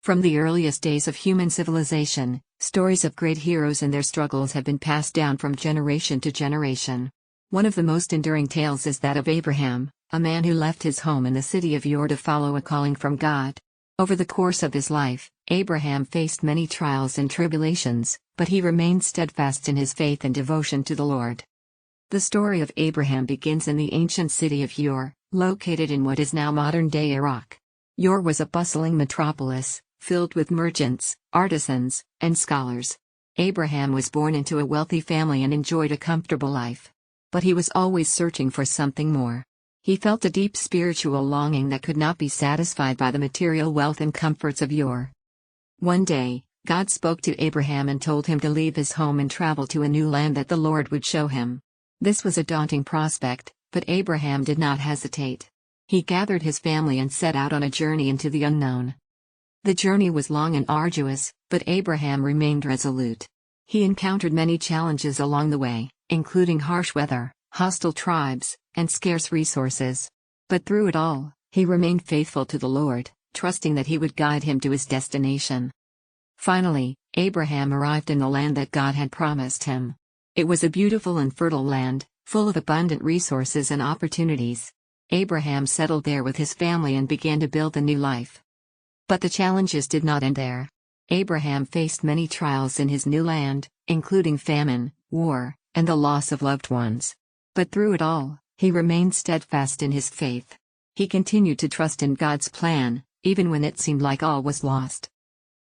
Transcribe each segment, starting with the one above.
From the earliest days of human civilization, stories of great heroes and their struggles have been passed down from generation to generation. One of the most enduring tales is that of Abraham, a man who left his home in the city of Ur to follow a calling from God. Over the course of his life, Abraham faced many trials and tribulations, but he remained steadfast in his faith and devotion to the Lord. The story of Abraham begins in the ancient city of Ur, located in what is now modern-day Iraq. Ur was a bustling metropolis, filled with merchants, artisans, and scholars. Abraham was born into a wealthy family and enjoyed a comfortable life. But he was always searching for something more. He felt a deep spiritual longing that could not be satisfied by the material wealth and comforts of Ur. One day, God spoke to Abraham and told him to leave his home and travel to a new land that the Lord would show him. This was a daunting prospect, but Abraham did not hesitate. He gathered his family and set out on a journey into the unknown. The journey was long and arduous, but Abraham remained resolute. He encountered many challenges along the way, including harsh weather, hostile tribes, and scarce resources. But through it all, he remained faithful to the Lord, trusting that he would guide him to his destination. Finally, Abraham arrived in the land that God had promised him. It was a beautiful and fertile land, full of abundant resources and opportunities. Abraham settled there with his family and began to build a new life. But the challenges did not end there. Abraham faced many trials in his new land, including famine, war, and the loss of loved ones. But through it all, he remained steadfast in his faith. He continued to trust in God's plan, even when it seemed like all was lost.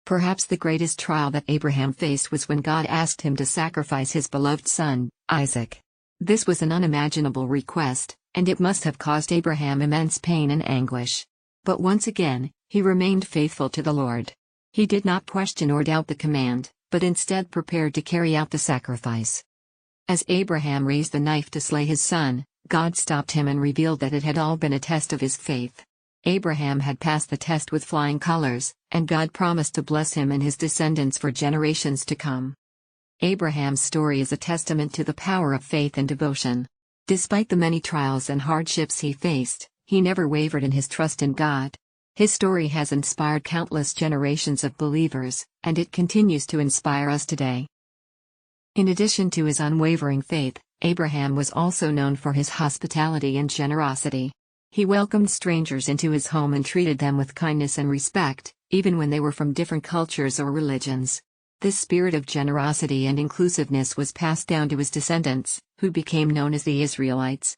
Perhaps the greatest trial that Abraham faced was when God asked him to sacrifice his beloved son, Isaac. This was an unimaginable request, and it must have caused Abraham immense pain and anguish. But once again, he remained faithful to the Lord. He did not question or doubt the command, but instead prepared to carry out the sacrifice. As Abraham raised the knife to slay his son, God stopped him and revealed that it had all been a test of his faith. Abraham had passed the test with flying colors, and God promised to bless him and his descendants for generations to come. Abraham's story is a testament to the power of faith and devotion. Despite the many trials and hardships he faced, he never wavered in his trust in God. His story has inspired countless generations of believers, and it continues to inspire us today. In addition to his unwavering faith, Abraham was also known for his hospitality and generosity. He welcomed strangers into his home and treated them with kindness and respect, even when they were from different cultures or religions. This spirit of generosity and inclusiveness was passed down to his descendants, who became known as the Israelites.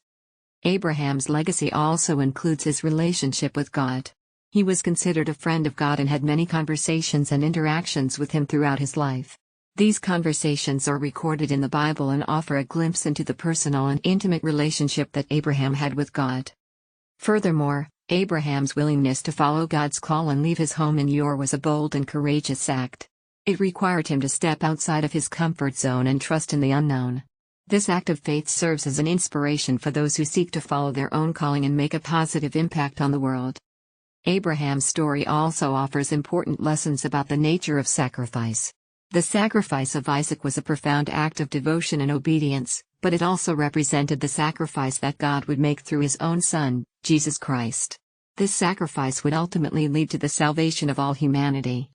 Abraham's legacy also includes his relationship with God. He was considered a friend of God and had many conversations and interactions with him throughout his life. These conversations are recorded in the Bible and offer a glimpse into the personal and intimate relationship that Abraham had with God. Furthermore, Abraham's willingness to follow God's call and leave his home in Ur was a bold and courageous act. It required him to step outside of his comfort zone and trust in the unknown. This act of faith serves as an inspiration for those who seek to follow their own calling and make a positive impact on the world. Abraham's story also offers important lessons about the nature of sacrifice. The sacrifice of Isaac was a profound act of devotion and obedience, but it also represented the sacrifice that God would make through his own Son, Jesus Christ. This sacrifice would ultimately lead to the salvation of all humanity.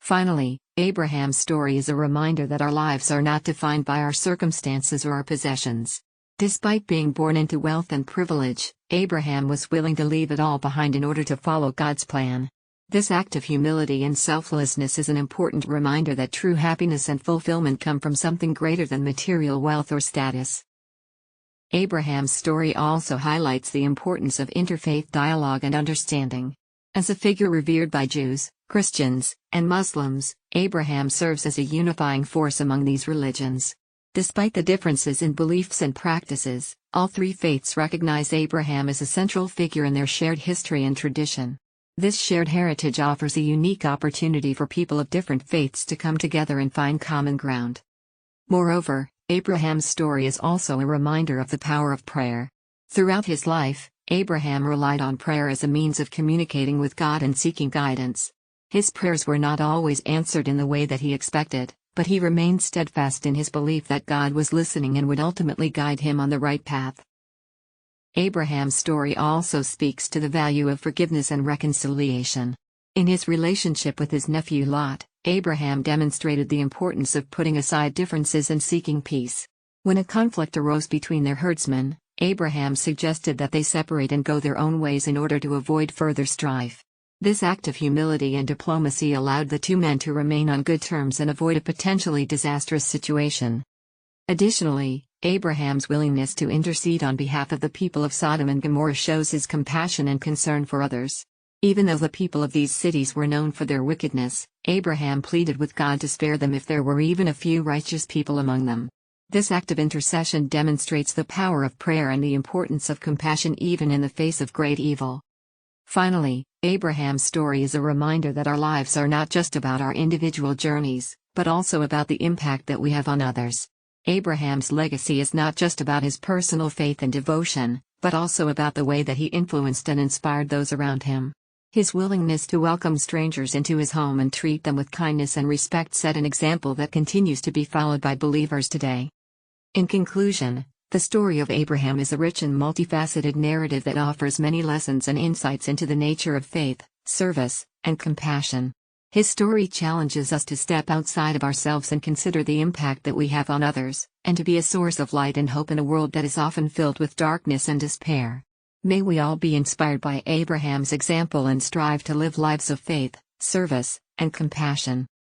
Finally, Abraham's story is a reminder that our lives are not defined by our circumstances or our possessions. Despite being born into wealth and privilege, Abraham was willing to leave it all behind in order to follow God's plan. This act of humility and selflessness is an important reminder that true happiness and fulfillment come from something greater than material wealth or status. Abraham's story also highlights the importance of interfaith dialogue and understanding. As a figure revered by Jews, Christians, and Muslims, Abraham serves as a unifying force among these religions. Despite the differences in beliefs and practices, all three faiths recognize Abraham as a central figure in their shared history and tradition. This shared heritage offers a unique opportunity for people of different faiths to come together and find common ground. Moreover, Abraham's story is also a reminder of the power of prayer. Throughout his life, Abraham relied on prayer as a means of communicating with God and seeking guidance. His prayers were not always answered in the way that he expected, but he remained steadfast in his belief that God was listening and would ultimately guide him on the right path. Abraham's story also speaks to the value of forgiveness and reconciliation. In his relationship with his nephew Lot, Abraham demonstrated the importance of putting aside differences and seeking peace. When a conflict arose between their herdsmen, Abraham suggested that they separate and go their own ways in order to avoid further strife. This act of humility and diplomacy allowed the two men to remain on good terms and avoid a potentially disastrous situation. Additionally, Abraham's willingness to intercede on behalf of the people of Sodom and Gomorrah shows his compassion and concern for others. Even though the people of these cities were known for their wickedness, Abraham pleaded with God to spare them if there were even a few righteous people among them. This act of intercession demonstrates the power of prayer and the importance of compassion even in the face of great evil. Finally, Abraham's story is a reminder that our lives are not just about our individual journeys, but also about the impact that we have on others. Abraham's legacy is not just about his personal faith and devotion, but also about the way that he influenced and inspired those around him. His willingness to welcome strangers into his home and treat them with kindness and respect set an example that continues to be followed by believers today. In conclusion, the story of Abraham is a rich and multifaceted narrative that offers many lessons and insights into the nature of faith, service, and compassion. His story challenges us to step outside of ourselves and consider the impact that we have on others, and to be a source of light and hope in a world that is often filled with darkness and despair. May we all be inspired by Abraham's example and strive to live lives of faith, service, and compassion.